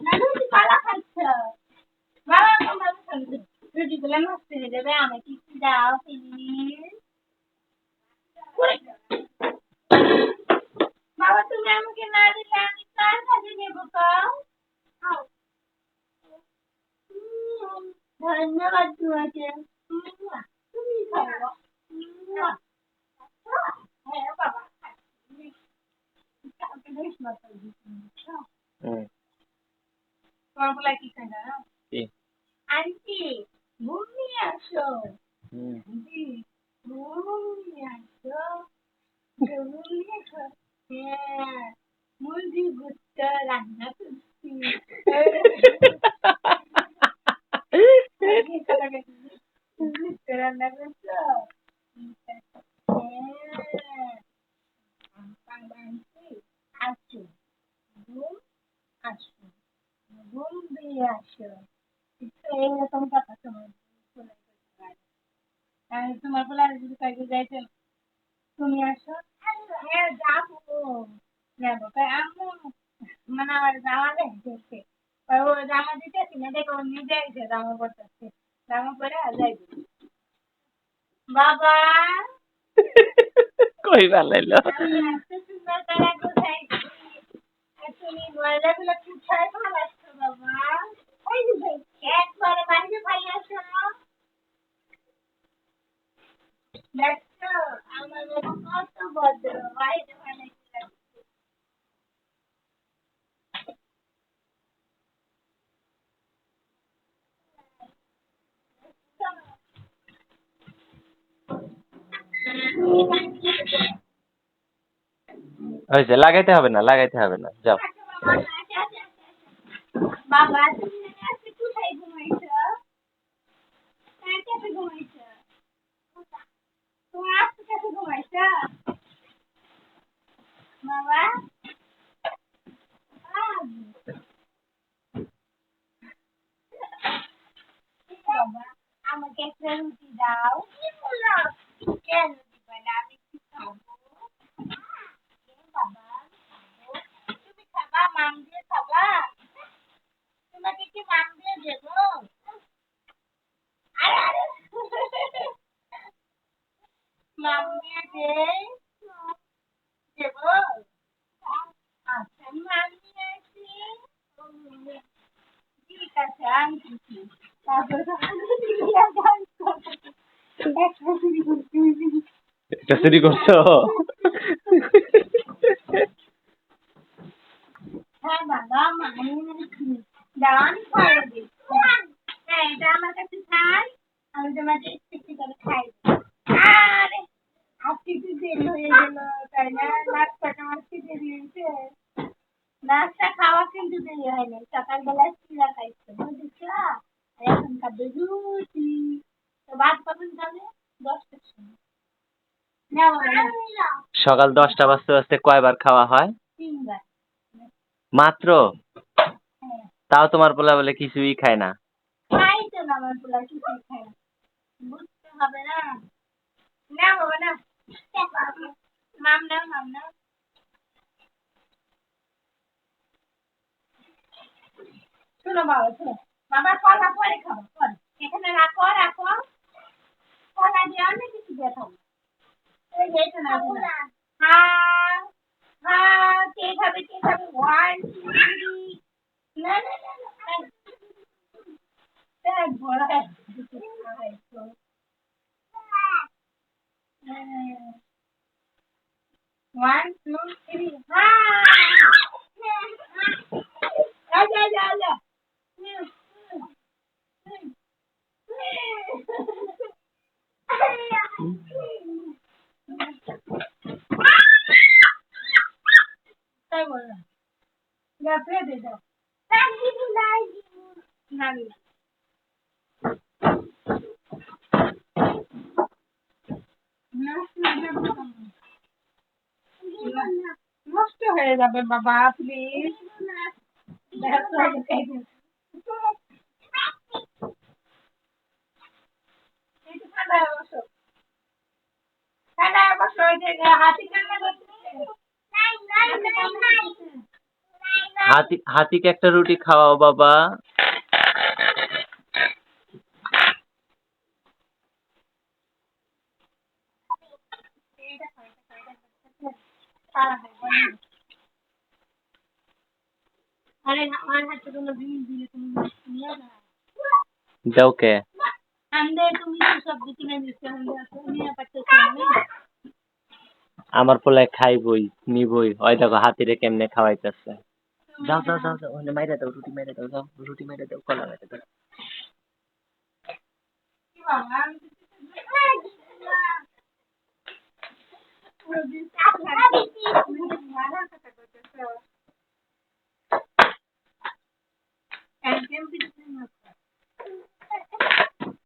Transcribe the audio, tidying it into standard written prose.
না রুটি কলা খাচ্ছ বাবা তোমার রুটি গুলো নষ্ট হয়ে যাবে আমি কিছু দাও প্লিজ বাবা তুমি আমাকে না দিলে আমি কার কাছে নেবো কাও ধন্যবাদ তোমাকে তুমি খাও হ্যাঁ বাবা তোমার বলা কি খাই না আন্টি ঘুম নিয়ে আসো আন্টি ঘুম নিয়ে আসো ঘুম নিয়ে আসো হ্যাঁ মুরগি ভুট্টা রান্না করছি ভুট্টা রান্না করছো আসো ঘুম আসো ঘুম দিয়ে আসো এইরকম কথা তোমার তোমার বলে আর যদি কাজে যাইতে তুমি আসো হ্যাঁ যাবো যাবো আম্মু মানে আমার জামা দেখতেছে ও জামা দিতেছি না দেখো নিজে এসে জামা পড়তেছে জামা পরে আর যাইবে বাবা কই ভালাইলো সুন্দর করে গোছাইছি তুমি ময়লাগুলো কোথায় ফালাচ্ছ বাবা ওই যে একবারে বাড়িতে পাই আসো দেখছো আমার বাবা কত ভদ্র বাড়িতে ফালাইছে হয়েছে, লাগাইতে হবে না যাও। বাবা তুমি আজকে কোথায় ঘুমাইছো কার কাছে ঘুমাইছো তোমার আজকে কাছে ঘুমাইছো বাবা বাবা আমাকে একটা রুটি দাও কেন দিবে না আমি কি খাবো বাবা তুমি খাবা মাম দিয়ে খাবা তোমাকে কি মাম দিয়ে দেবো আরে আরে মাম দিয়ে দেবো আচ্ছা মাম দিয়ে আসি ঠিক আছে আমি দিচ্ছি তারপরে এটা চুরি করছো? হ্যাঁ বাবা মামি দাও আমি খাইয়ে দিই হ্যাঁ এটা আমার কাছে খাই আমি তোমাকে একটু করে খাই আরে আজকে একটু দেরি হয়ে গেল তাই না নাস্তাটা আজকে দেরি হয়েছে নাস্তা খাওয়া কিন্তু দেরি হয়নি সকালবেলা চিড়া খাইছে বুঝেছো আর এখন খাবে রুটি তো ভাত কখন খাবে 10টার সময় না বাবা সকাল 10টা বাজতে বাজতে কয়বার খাওয়া হয়? 3বার মাত্র? হ্যাঁ তাও তোমার পোলা বলে কিছুই খায় না। খাই তো না আমার পোলা কিছুই খাই না বুঝতে হবে না না বাবা না মাম নাও শোনো বাবা শোনো বাবা কলা পরে খাবো পরে এখানে রাখো কলা দিয়ে অনেক কিছু দিয়ে খাবো এই যে এটা না হ্যাঁ হ্যাঁ কে খাবে 1 2 3 না পেট ভরা খাইছো 1 2 3 হ্যাঁ যা তাই বলো না প্লেটে দাও না নষ্ট হয়ে যাবে বাবা প্লিজ ঠান্ডায় বসো ওই যে হাতি কান্না করছে হাতিকে একটা রুটি খাওয়াও বাবা। এইটা খাও, এটা খাও, এটা খাও। তারা খায়, আরে আমার হাতে কোনো জিনিস দিলে তুমি নিয়ে না। দাও কে? আন্দে তুমি তো সব কিনে দিচ্ছ, আন্দে নিয়ে পাঠাচ্ছ না। আমার পোলায় খাইবই নিবই, ওই দেখো হাতিরে কেমনে খাওয়াইতেছে। যাও যাও যাও যাও, ওখানে মাইরা দাও, রুটি মাইরা দাও, যাও রুটি মাইরা দাও, কলা মাইরা দাও। কি বাবা, আমি তো